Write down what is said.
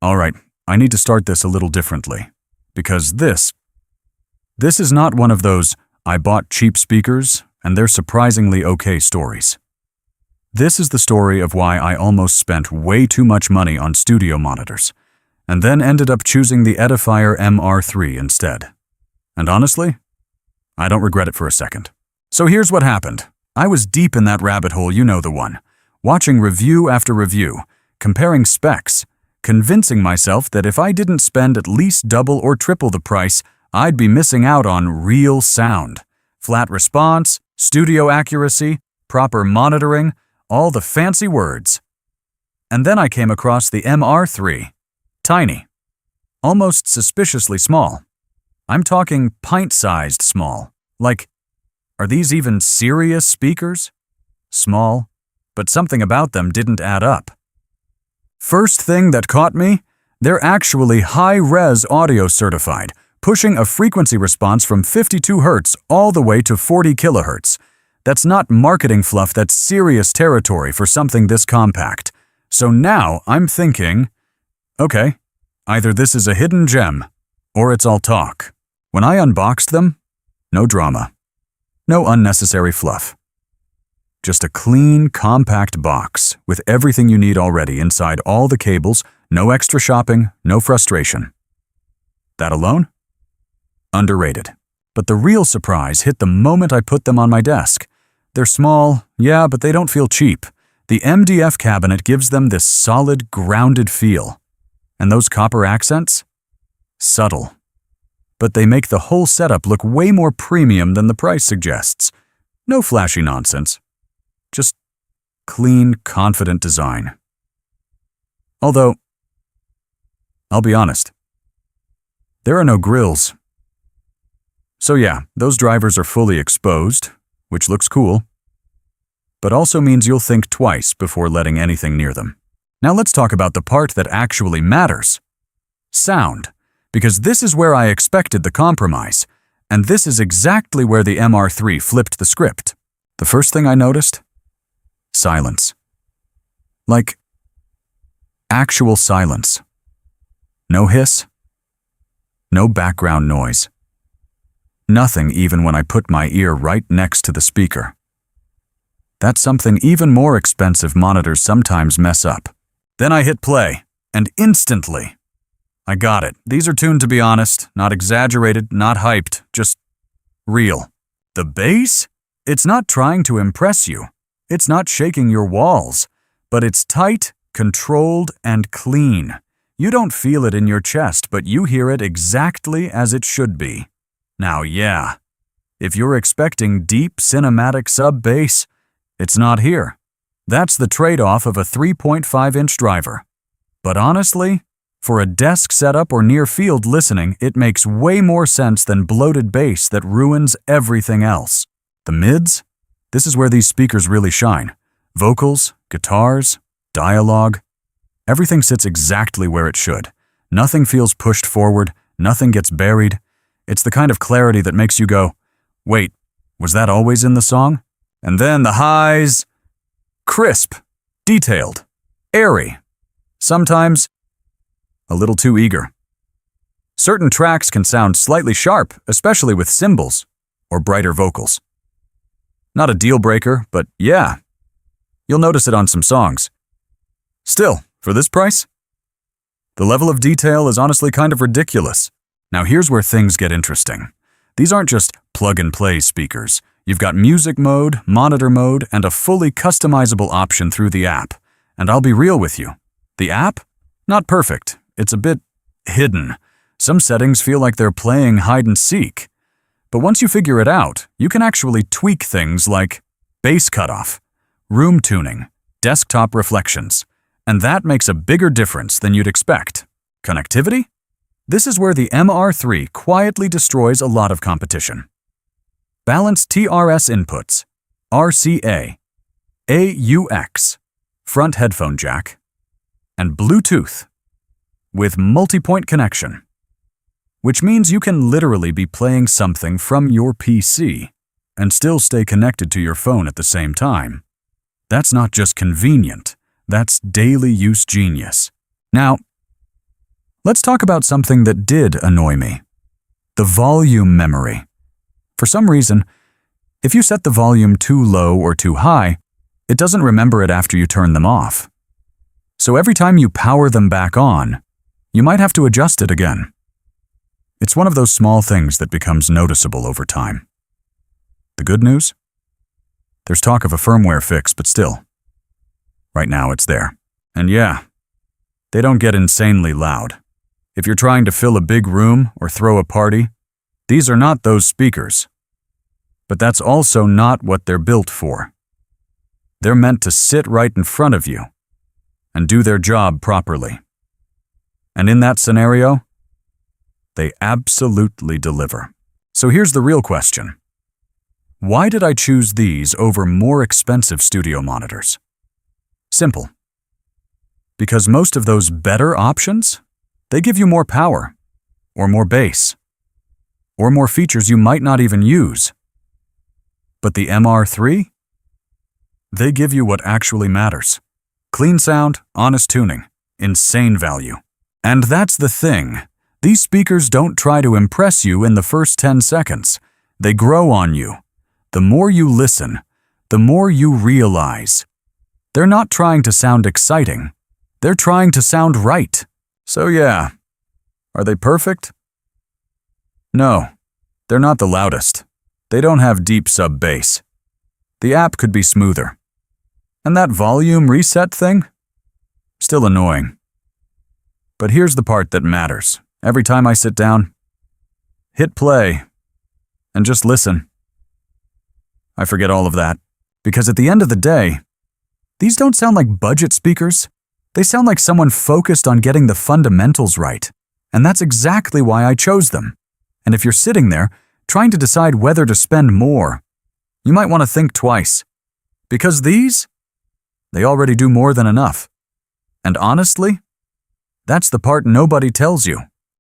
Alright, I need to start this a little differently. Because this is not one of those I bought cheap speakers and they're surprisingly okay stories. This is the story of why I almost spent way too much money on studio monitors, and then ended up choosing the Edifier MR3 instead. And honestly, I don't regret it for a second. So here's what happened. I was deep in that rabbit hole, you know the one, watching review after review, comparing specs, convincing myself that if I didn't spend at least double or triple the price, I'd be missing out on real sound, flat response, studio accuracy, proper monitoring, all the fancy words. And then I came across the MR3. Tiny. Almost suspiciously small. I'm talking pint-sized small. Like, are these even serious speakers? Small, but something about them didn't add up. First thing that caught me, they're actually high-res audio certified, pushing a frequency response from 52 Hz all the way to 40 kHz. That's not marketing fluff, that's serious territory for something this compact. So now I'm thinking, okay, either this is a hidden gem, or it's all talk. When I unboxed them, no drama. No unnecessary fluff. Just a clean, compact box with everything you need already inside all the cables, no extra shopping, no frustration. That alone? Underrated. But the real surprise hit the moment I put them on my desk. They're small, yeah, but they don't feel cheap. The MDF cabinet gives them this solid, grounded feel. And those copper accents? Subtle. But they make the whole setup look way more premium than the price suggests. No flashy nonsense. Just clean, confident design. Although, I'll be honest, there are no grills. So yeah, those drivers are fully exposed, which looks cool, but also means you'll think twice before letting anything near them. Now let's talk about the part that actually matters. Sound. Because this is where I expected the compromise, and this is exactly where the MR3 flipped the script. The first thing I noticed? Silence. Like, actual silence. No hiss. No background noise. Nothing even when I put my ear right next to the speaker. That's something even more expensive monitors sometimes mess up. Then I hit play, and instantly, I got it. These are tuned to be honest, not exaggerated, not hyped, just real. The bass? It's not trying to impress you. It's not shaking your walls, but it's tight, controlled, and clean. You don't feel it in your chest, but you hear it exactly as it should be. Now, yeah, if you're expecting deep cinematic sub-bass, it's not here. That's the trade-off of a 3.5-inch driver. But honestly, for a desk setup or near-field listening, it makes way more sense than bloated bass that ruins everything else. The mids? This is where these speakers really shine. Vocals, guitars, dialogue. Everything sits exactly where it should. Nothing feels pushed forward, nothing gets buried. It's the kind of clarity that makes you go, wait, was that always in the song? And then the highs, crisp, detailed, airy. Sometimes a little too eager. Certain tracks can sound slightly sharp, especially with cymbals or brighter vocals. Not a deal breaker, but yeah, you'll notice it on some songs. Still, for this price, the level of detail is honestly kind of ridiculous. Now here's where things get interesting. These aren't just plug-and-play speakers. You've got music mode, monitor mode, and a fully customizable option through the app. And I'll be real with you. The app? Not perfect. It's a bit hidden. Some settings feel like they're playing hide-and-seek. But once you figure it out, you can actually tweak things like bass cutoff, room tuning, desktop reflections. And that makes a bigger difference than you'd expect. Connectivity? This is where the MR3 quietly destroys a lot of competition. Balanced TRS inputs, RCA, AUX, front headphone jack, and Bluetooth with multi-point connection, which means you can literally be playing something from your PC and still stay connected to your phone at the same time. That's not just convenient, that's daily use genius. Now, Let's talk about something that did annoy me. The volume memory. For some reason, if you set the volume too low or too high, it doesn't remember it after you turn them off. So every time you power them back on, you might have to adjust it again. It's one of those small things that becomes noticeable over time. The good news? There's talk of a firmware fix, but still. Right now it's there. And yeah, they don't get insanely loud. If you're trying to fill a big room or throw a party, these are not those speakers. But that's also not what they're built for. They're meant to sit right in front of you and do their job properly. And in that scenario, they absolutely deliver. So here's the real question. Why did I choose these over more expensive studio monitors? Simple. Because most of those better options, they give you more power, or more bass, or more features you might not even use. But the MR3? They give you what actually matters. Clean sound, honest tuning, insane value. And that's the thing. These speakers don't try to impress you in the first 10 seconds. They grow on you. The more you listen, the more you realize. They're not trying to sound exciting. They're trying to sound right. So yeah, are they perfect? No, they're not the loudest. They don't have deep sub-bass. The app could be smoother. And that volume reset thing? Still annoying. But here's the part that matters. Every time I sit down, hit play, and just listen. I forget all of that, because at the end of the day, these don't sound like budget speakers. They sound like someone focused on getting the fundamentals right. And that's exactly why I chose them. And if you're sitting there, trying to decide whether to spend more, you might want to think twice. Because these, they already do more than enough. And honestly, that's the part nobody tells you.